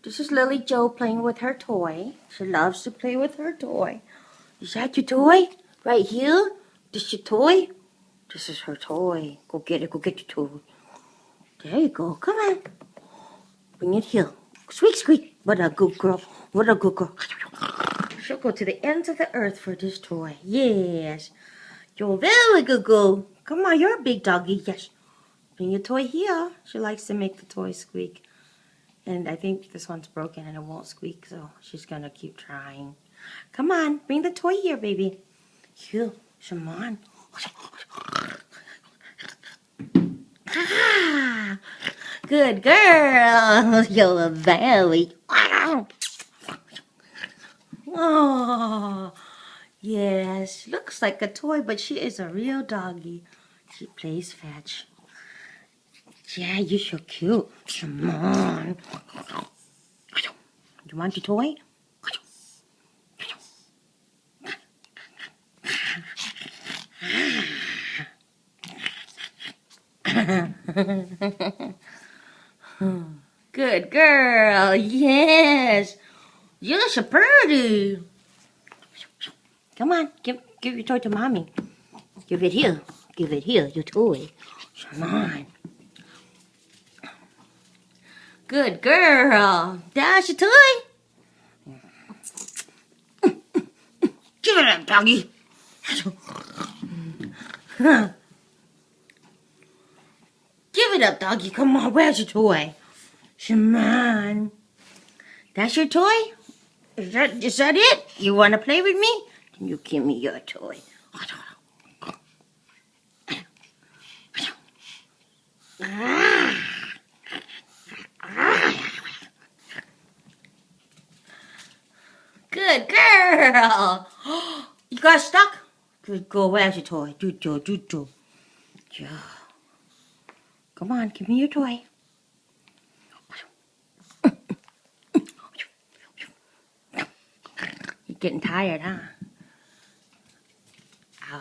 This is Lily Jo playing with her toy. She loves to play with her toy. Is that your toy? Right here? This your toy? This is her toy. Go get it. Go get your toy. There you go. Come on. Bring it here. Squeak, squeak. What a good girl. What a good girl. She'll go to the ends of the earth for this toy. Yes. You're a very good girl. Come on, you're a big doggy. Yes. Bring your toy here. She likes to make the toy squeak. And I think this one's broken and it won't squeak, so she's going to keep trying. Come on, bring the toy here, baby. Here, come on. Ah, good girl. You're very... Oh, yes. Looks like a toy, but she is a real doggy. She plays fetch. Yeah, you're so cute. Come on. You want your toy? Good girl. Yes. You're so pretty. Come on. Give your toy to mommy. Give it here. Give it here, your toy. Come on. Good girl. That's your toy. Give it up, doggy. Give it up, doggy. Come on, where's your toy? Come on. That's your toy? Is that it? You want to play with me? Then you give me your toy. Good girl. You got stuck? Good girl. Where's your toy? Do. Yeah. Come on, give me your toy. You're getting tired, huh?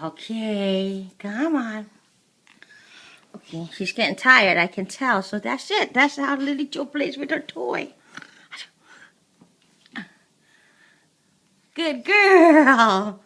Okay, come on. Okay, she's getting tired, I can tell. So that's it. That's how Lily Jo plays with her toy. Good girl.